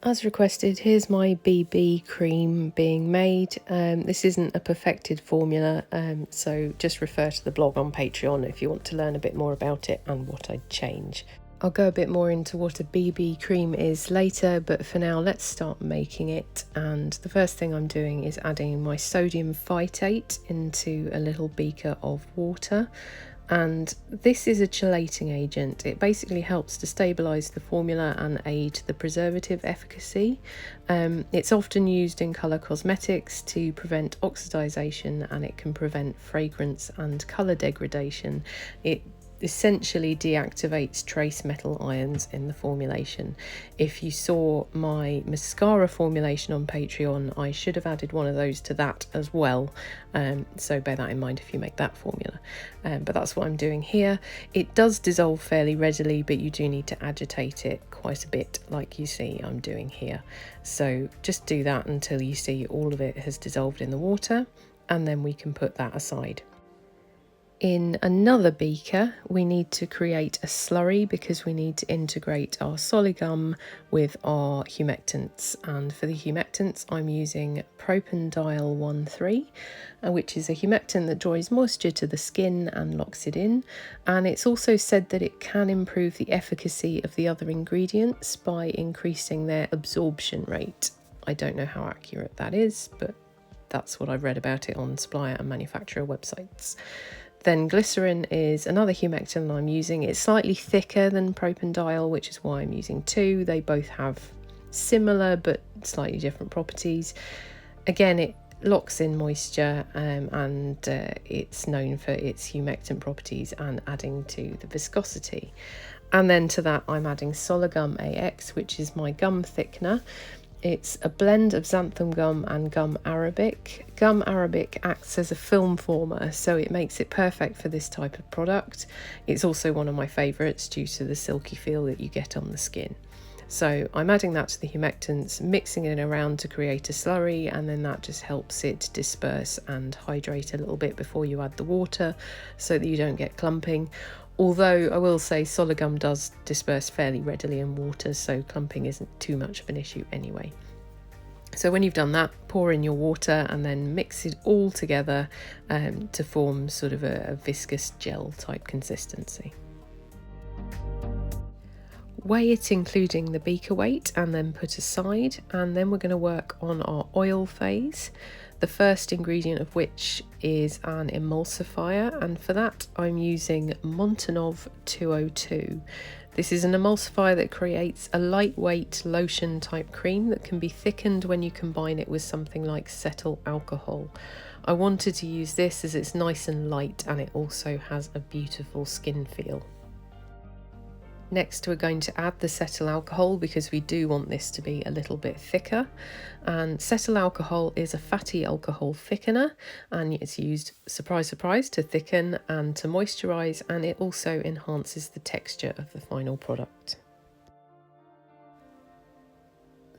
As requested, here's my BB cream being made. This isn't a perfected formula, so just refer to the blog on Patreon if you want to learn a bit more about it and what I'd change. I'll go a bit more into what a BB cream is later, but for now let's start making it. And the first thing I'm doing is adding my sodium phytate into a little beaker of water. And this is a chelating agent. It basically helps to stabilise the formula and aid the preservative efficacy. It's often used in colour cosmetics to prevent oxidisation, and it can prevent fragrance and colour degradation. It essentially deactivates trace metal ions in the formulation. If you saw my mascara formulation on Patreon, I should have added one of those to that as well, so bear that in mind if you make that formula, but that's what I'm doing here. It does dissolve fairly readily, but you do need to agitate it quite a bit, like you see I'm doing here. So just do that until you see all of it has dissolved in the water, and then we can put that aside. In another beaker, we need to create a slurry because we need to integrate our Soligum with our humectants. And for the humectants, I'm using propanediol 1,3, which is a humectant that draws moisture to the skin and locks it in. And it's also said that it can improve the efficacy of the other ingredients by increasing their absorption rate. I don't know how accurate that is, but that's what I've read about it on supplier and manufacturer websites. Then glycerin is another humectant I'm using. It's slightly thicker than propanediol, which is why I'm using two. They both have similar but slightly different properties. Again, it locks in moisture and it's known for its humectant properties and adding to the viscosity. And then to that I'm adding Soligum AX, which is my gum thickener. It's a blend of xanthan gum and gum arabic. Gum arabic acts as a film former, so it makes it perfect for this type of product. It's also one of my favourites due to the silky feel that you get on the skin. So I'm adding that to the humectants, mixing it around to create a slurry, and then that just helps it disperse and hydrate a little bit before you add the water so that you don't get clumping. Although I will say Soligum does disperse fairly readily in water, so clumping isn't too much of an issue anyway. So when you've done that, pour in your water and then mix it all together to form sort of a viscous gel type consistency. Weigh it including the beaker weight and then put aside, and then we're going to work on our oil phase. The first ingredient of which is an emulsifier, and for that I'm using Montanov 202. This is an emulsifier that creates a lightweight lotion type cream that can be thickened when you combine it with something like cetyl alcohol. I wanted to use this as it's nice and light and it also has a beautiful skin feel. Next we're going to add the cetyl alcohol because we do want this to be a little bit thicker, and cetyl alcohol is a fatty alcohol thickener and it's used, surprise surprise, to thicken and to moisturise, and it also enhances the texture of the final product.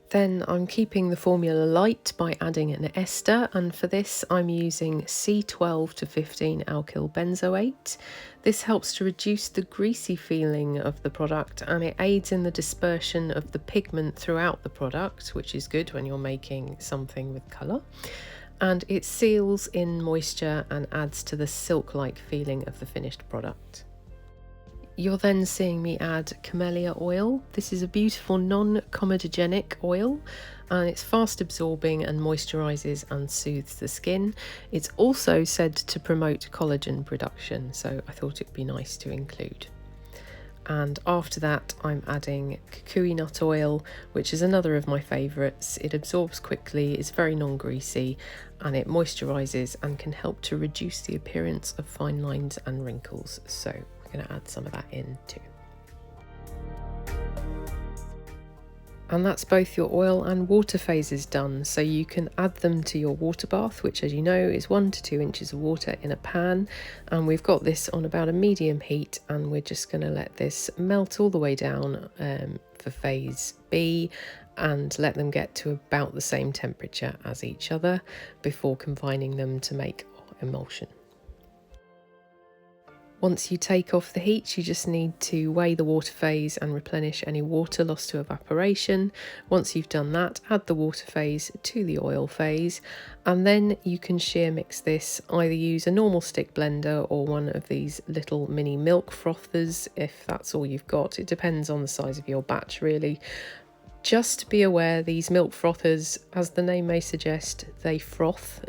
Then I'm keeping the formula light by adding an ester, and for this I'm using C12 to 15 alkyl benzoate. This helps to reduce the greasy feeling of the product and it aids in the dispersion of the pigment throughout the product, which is good when you're making something with colour. And it seals in moisture and adds to the silk-like feeling of the finished product. You're then seeing me add camellia oil. This is a beautiful non-comedogenic oil and it's fast absorbing and moisturises and soothes the skin. It's also said to promote collagen production, so I thought it would be nice to include. And after that I'm adding kukui nut oil, which is another of my favourites. It absorbs quickly, is very non-greasy, and it moisturises and can help to reduce the appearance of fine lines and wrinkles. So going to add some of that in too. And that's both your oil and water phases done, so you can add them to your water bath, which as you know is 1 to 2 inches of water in a pan, and we've got this on about a medium heat and we're just going to let this melt all the way down for phase B and let them get to about the same temperature as each other before combining them to make our emulsion. Once you take off the heat, you just need to weigh the water phase and replenish any water lost to evaporation. Once you've done that, add the water phase to the oil phase, and then you can shear mix this. Either use a normal stick blender or one of these little mini milk frothers if that's all you've got. It depends on the size of your batch really. Just be aware, these milk frothers, as the name may suggest, they froth.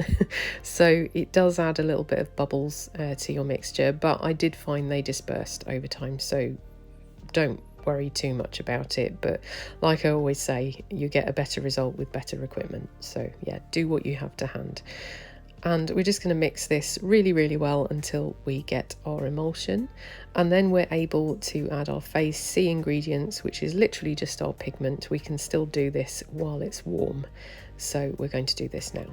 So it does add a little bit of bubbles to your mixture, but I did find they dispersed over time, so don't worry too much about it. But like I always say, you get a better result with better equipment. So yeah, do what you have to hand. And we're just going to mix this really, really well until we get our emulsion. And then we're able to add our phase C ingredients, which is literally just our pigment. We can still do this while it's warm. So we're going to do this now.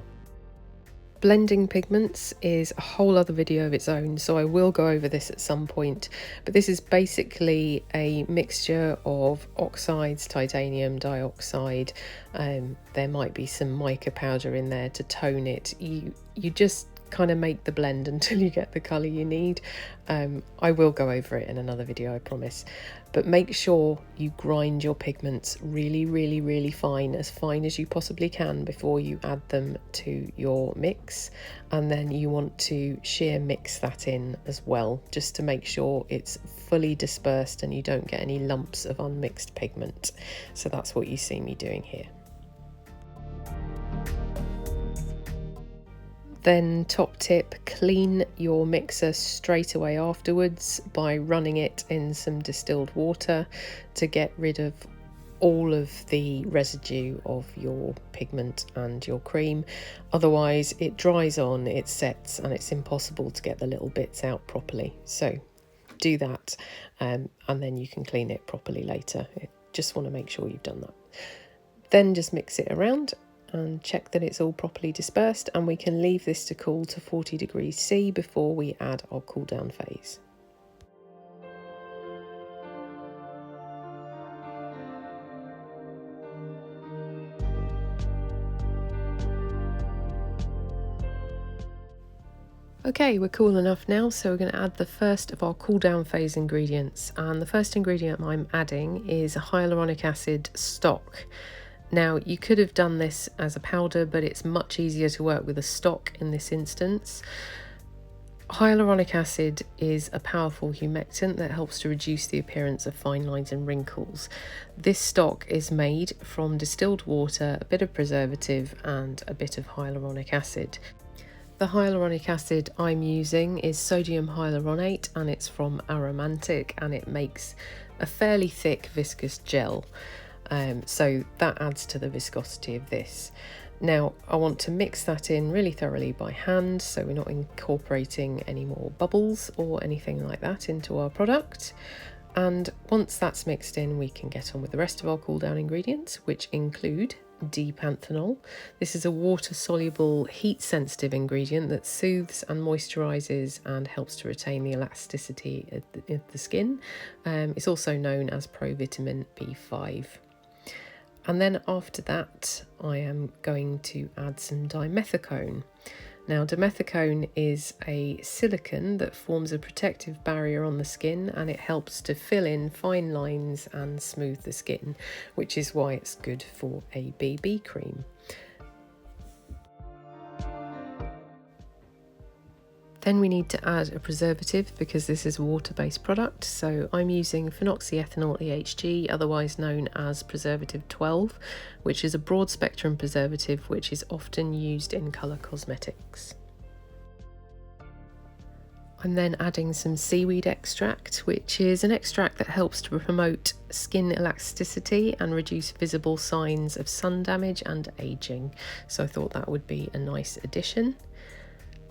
Blending pigments is a whole other video of its own, so I will go over this at some point, but this is basically a mixture of oxides, titanium dioxide, there might be some mica powder in there to tone it. You just kind of make the blend until you get the colour you need. I will go over it in another video, I promise, but make sure you grind your pigments really, really, really fine as you possibly can before you add them to your mix. And then you want to shear mix that in as well, just to make sure it's fully dispersed and you don't get any lumps of unmixed pigment. So that's what you see me doing here. Then top tip, clean your mixer straight away afterwards by running it in some distilled water to get rid of all of the residue of your pigment and your cream. Otherwise it dries on, it sets, and it's impossible to get the little bits out properly. So do that, and then you can clean it properly later. Just want to make sure you've done that. Then just mix it around and check that it's all properly dispersed, and we can leave this to cool to 40 degrees C before we add our cool down phase. Okay, we're cool enough now, so we're going to add the first of our cool down phase ingredients, and the first ingredient I'm adding is hyaluronic acid stock. Now, you could have done this as a powder, but it's much easier to work with a stock in this instance. Hyaluronic acid is a powerful humectant that helps to reduce the appearance of fine lines and wrinkles. This stock is made from distilled water, a bit of preservative, and a bit of hyaluronic acid. The hyaluronic acid I'm using is sodium hyaluronate, and it's from Aromantic, and it makes a fairly thick viscous gel. So that adds to the viscosity of this. Now I want to mix that in really thoroughly by hand, so we're not incorporating any more bubbles or anything like that into our product. And once that's mixed in, we can get on with the rest of our cool down ingredients, which include D-panthenol. This is a water-soluble, heat-sensitive ingredient that soothes and moisturizes and helps to retain the elasticity of the skin. It's also known as provitamin B5. And then after that, I am going to add some dimethicone. Now, dimethicone is a silicone that forms a protective barrier on the skin, and it helps to fill in fine lines and smooth the skin, which is why it's good for a BB cream. Then we need to add a preservative because this is a water-based product, so I'm using phenoxyethanol EHG, otherwise known as preservative 12, which is a broad spectrum preservative which is often used in colour cosmetics. I'm then adding some seaweed extract, which is an extract that helps to promote skin elasticity and reduce visible signs of sun damage and aging, so I thought that would be a nice addition.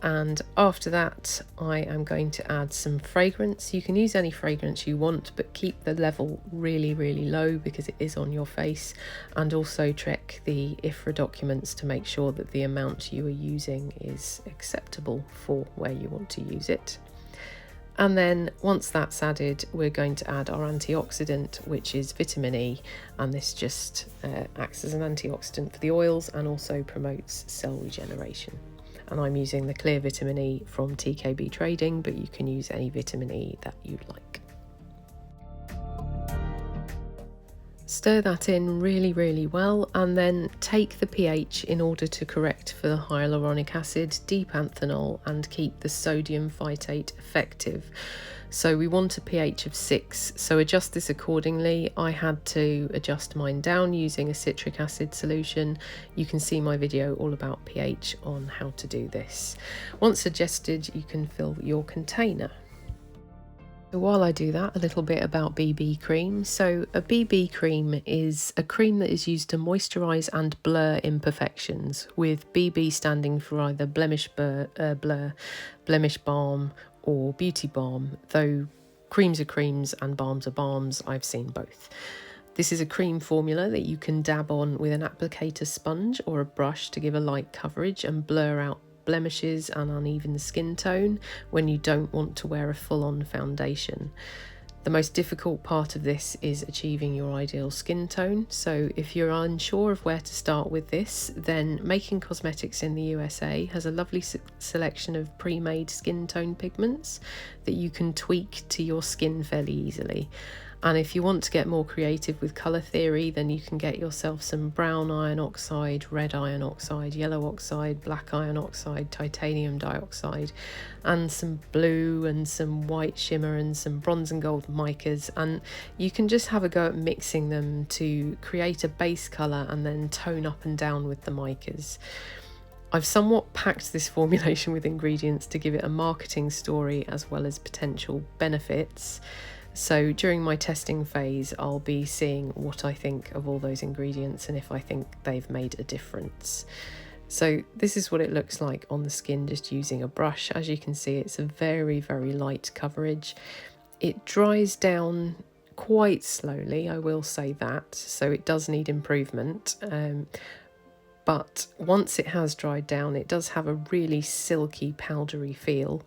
And after that, I am going to add some fragrance. You can use any fragrance you want, but keep the level really, really low because it is on your face. And also check the IFRA documents to make sure that the amount you are using is acceptable for where you want to use it. And then once that's added, we're going to add our antioxidant, which is vitamin E, and this just acts as an antioxidant for the oils and also promotes cell regeneration. and I'm using the clear vitamin E from TKB Trading, but you can use any vitamin E that you like. Stir that in really well, and then take the pH in order to correct for the hyaluronic acid, depanthenol, and keep the sodium phytate effective. So we want a pH of 6, so adjust this accordingly. I had to adjust mine down using a citric acid solution. You can see my video all about pH on how to do this. Once adjusted, you can fill your container. So while I do that, a little bit about BB cream. So a BB cream is a cream that is used to moisturise and blur imperfections, with BB standing for either blemish blur, blemish balm, or beauty balm, though creams are creams and balms are balms. I've seen both. This is a cream formula that you can dab on with an applicator sponge or a brush to give a light coverage and blur out blemishes and uneven skin tone when you don't want to wear a full-on foundation. The most difficult part of this is achieving your ideal skin tone, so if you're unsure of where to start with this, then Making Cosmetics in the USA has a lovely selection of pre-made skin tone pigments that you can tweak to your skin fairly easily. And if you want to get more creative with colour theory, then you can get yourself some brown iron oxide, red iron oxide, yellow oxide, black iron oxide, titanium dioxide, and some blue and some white shimmer and some bronze and gold micas. And you can just have a go at mixing them to create a base colour and then tone up and down with the micas. I've somewhat packed this formulation with ingredients to give it a marketing story as well as potential benefits. So during my testing phase, I'll be seeing what I think of all those ingredients and if I think they've made a difference. So this is what it looks like on the skin just using a brush. As you can see, it's a very light coverage. It dries down quite slowly, I will say that, so it does need improvement. But once it has dried down, it does have a really silky, powdery feel.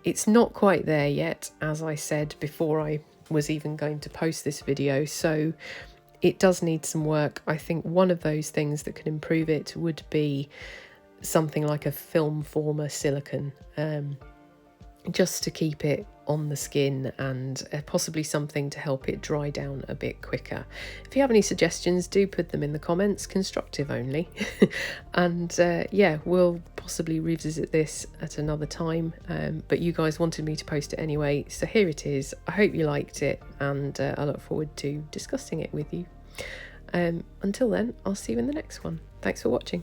It's not quite there yet, as I said before I was even going to post this video, so it does need some work. I think one of those things that could improve it would be something like a film former silicone, just to keep it on the skin, and possibly something to help it dry down a bit quicker. If you have any suggestions, do put them in the comments, constructive only. And yeah, we'll possibly revisit this at another time, but you guys wanted me to post it anyway, so here it is. I hope you liked it, and I look forward to discussing it with you. Until then, I'll see you in the next one. Thanks for watching.